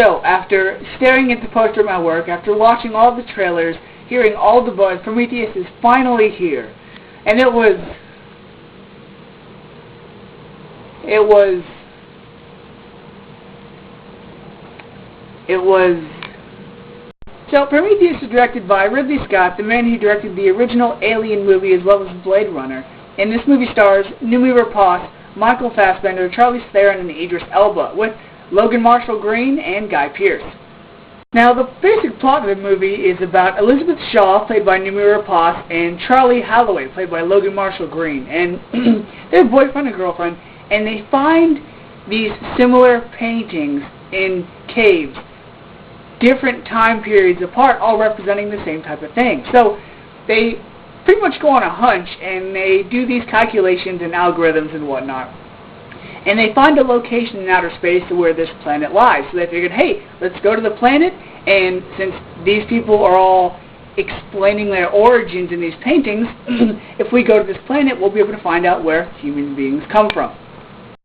So, after staring at the poster of my work, after watching all the trailers, hearing all the buzz, Prometheus is finally here. And it was... So, Prometheus is directed by Ridley Scott, the man who directed the original Alien movie as well as Blade Runner. And this movie stars Noomi Rapace, Michael Fassbender, Charlize Theron, and Idris Elba, with Logan Marshall Green and Guy Pearce. Now, the basic plot of the movie is about Elizabeth Shaw, played by Noomi Rapace, and Charlie Holloway, played by Logan Marshall Green. And they're boyfriend and girlfriend, and they find these similar paintings in caves, different time periods apart, all representing the same type of thing. So they pretty much go on a hunch, and they do these calculations and algorithms and whatnot. And they find a location in outer space where this planet lies. So they figured, hey, let's go to the planet, and since these people are all explaining their origins in these paintings, if we go to this planet, we'll be able to find out where human beings come from.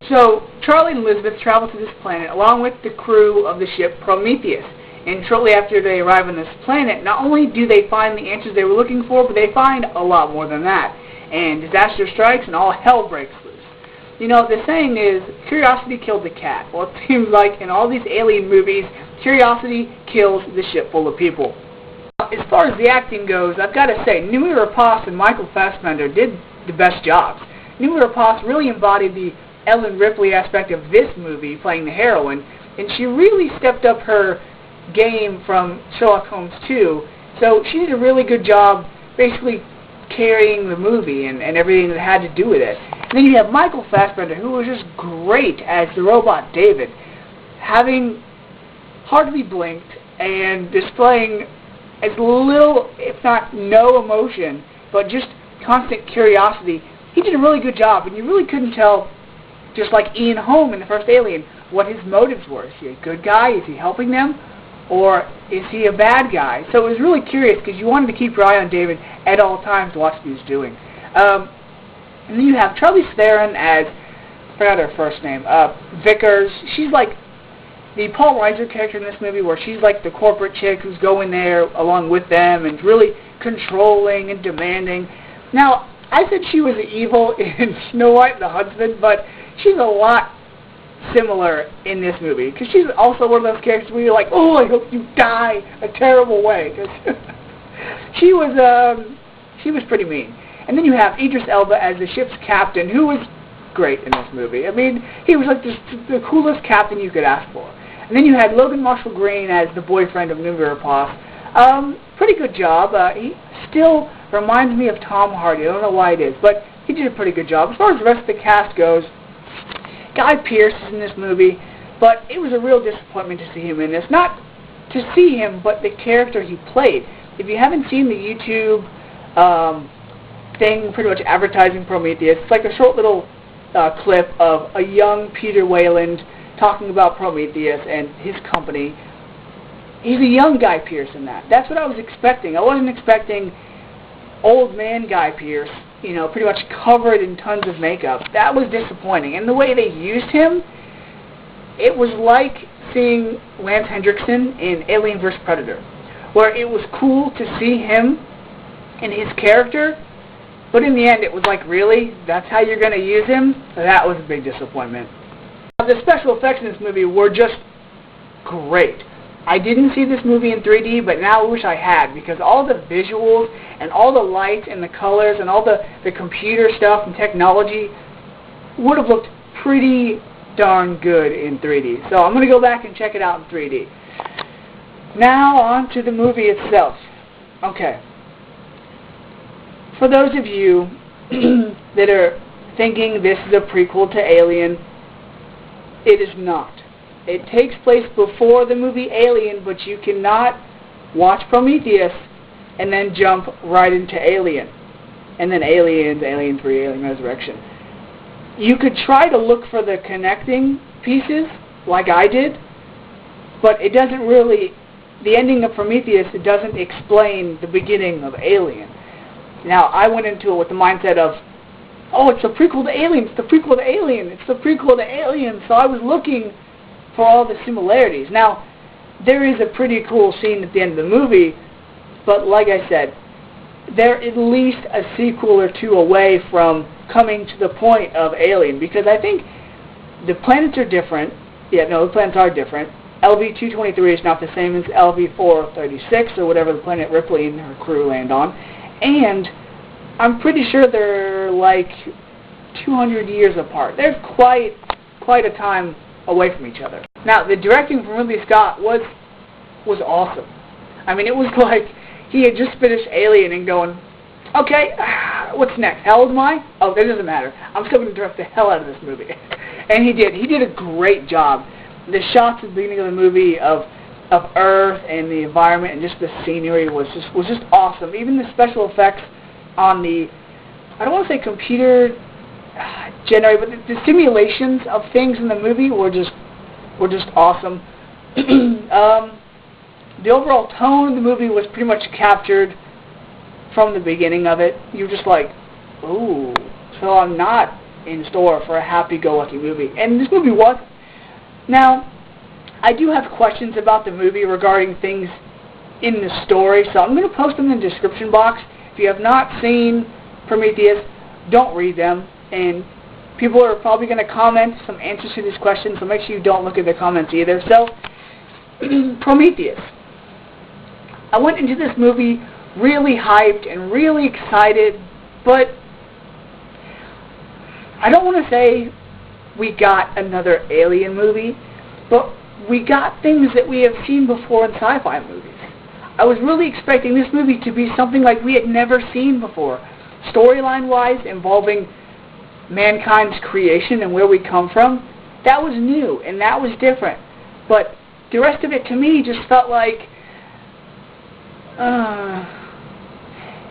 So Charlie and Elizabeth travel to this planet along with the crew of the ship Prometheus. And shortly after they arrive on this planet, not only do they find the answers they were looking for, but they find a lot more than that. And disaster strikes and all hell breaks loose. You know, the saying is, curiosity killed the cat. Well, it seems like in all these alien movies, curiosity kills the ship full of people. As far as the acting goes, I've got to say, Noomi Rapace and Michael Fassbender did the best jobs. Noomi Rapace really embodied the Ellen Ripley aspect of this movie, playing the heroine, and she really stepped up her game from Sherlock Holmes 2, so she did a really good job basically carrying the movie and everything that had to do with it. And then you have Michael Fassbender, who was just great as the robot David, having hardly blinked and displaying as little, if not no emotion, but just constant curiosity. He did a really good job, and you really couldn't tell, just like Ian Holm in the first Alien, what his motives were. Is he a good guy? Is he helping them? Or is he a bad guy? So it was really curious because you wanted to keep your eye on David at all times to watch what he was doing. And then you have Charlize Theron as, I forgot her first name, Vickers. She's like the Paul Reiser character in this movie, where she's like the corporate chick who's going there along with them and really controlling and demanding. Now, I said she was evil in Snow White and the Huntsman, but she's a lot similar in this movie, because she's also one of those characters where you're like, oh, I hope you die a terrible way, because she was pretty mean. And then you have Idris Elba as the ship's captain, who was great in this movie. I mean, he was like the coolest captain you could ask for. And then you had Logan Marshall Green as the boyfriend of Noomi Rapace. Pretty good job. He still reminds me of Tom Hardy. I don't know why it is, but he did a pretty good job. As far as the rest of the cast goes, Guy Pearce is in this movie, but it was a real disappointment to see him in this. Not to see him, but the character he played. If you haven't seen the YouTube thing pretty much advertising Prometheus, it's like a short little clip of a young Peter Wayland talking about Prometheus and his company. He's a young Guy Pearce in that. That's what I was expecting. I wasn't expecting old man Guy Pearce, you know, pretty much covered in tons of makeup. That was disappointing. And the way they used him, it was like seeing Lance Hendrickson in Alien vs. Predator, where it was cool to see him and his character, but in the end it was like, really? That's how you're going to use him? That was a big disappointment. The special effects in this movie were just great. I didn't see this movie in 3D, but now I wish I had, because all the visuals and all the lights and the colors and all the computer stuff and technology would have looked pretty darn good in 3D. So I'm going to go back and check it out in 3D. Now on to the movie itself. Okay. For those of you that are thinking this is a prequel to Alien, it is not. It takes place before the movie Alien, but you cannot watch Prometheus and then jump right into Alien. And then Aliens, Alien 3, Alien Resurrection. You could try to look for the connecting pieces, like I did, but it doesn't really, the ending of Prometheus, it doesn't explain the beginning of Alien. Now, I went into it with the mindset of, oh, it's a prequel to Alien, it's the prequel to Alien, it's the prequel to Alien, so I was looking for all the similarities. Now, there is a pretty cool scene at the end of the movie, but like I said, they're at least a sequel or two away from coming to the point of Alien, because I think the planets are different. Yeah, no, the planets are different. LV-223 is not the same as LV-436, or whatever the planet Ripley and her crew land on. And I'm pretty sure they're like 200 years apart. They're quite a time away from each other. Now, the directing from Ridley Scott was awesome. I mean, it was like he had just finished Alien and going, okay, what's next? How old am I? Oh, that doesn't matter. I'm still going to direct the hell out of this movie. And he did. He did a great job. The shots at the beginning of the movie of Earth and the environment and just the scenery was just awesome. Even the special effects on the, I don't want to say computer generated, but the simulations of things in the movie were just awesome. The overall tone of the movie was pretty much captured from the beginning of it. You're just like, ooh, so I'm not in store for a happy-go-lucky movie. And this movie was. Now, I do have questions about the movie regarding things in the story, so I'm going to post them in the description box. If you have not seen Prometheus, don't read them. And people are probably going to comment some answers to these questions, so make sure you don't look at the comments either. So, Prometheus. I went into this movie really hyped and really excited, but I don't want to say we got another Alien movie, but we got things that we have seen before in sci-fi movies. I was really expecting this movie to be something like we had never seen before, storyline-wise, involving mankind's creation and where we come from. That was new, and that was different. But the rest of it, to me, just felt like...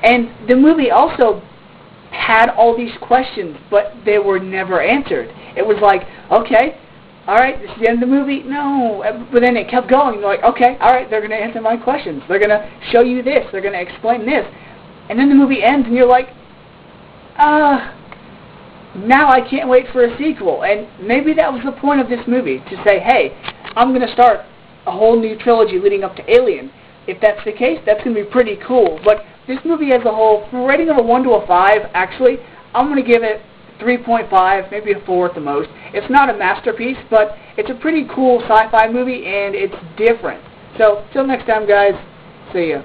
And the movie also had all these questions, but they were never answered. It was like, okay, alright, this is the end of the movie? No. But then it kept going. You're like, okay, alright, they're going to answer my questions. They're going to show you this. They're going to explain this. And then the movie ends, and you're like, now I can't wait for a sequel. And maybe that was the point of this movie, to say, hey, I'm going to start a whole new trilogy leading up to Alien. If that's the case, that's going to be pretty cool. But this movie as a whole, from a rating of a 1 to a 5, actually, I'm going to give it 3.5, maybe a 4 at the most. It's not a masterpiece, but it's a pretty cool sci-fi movie, and it's different. So, till next time, guys, see ya.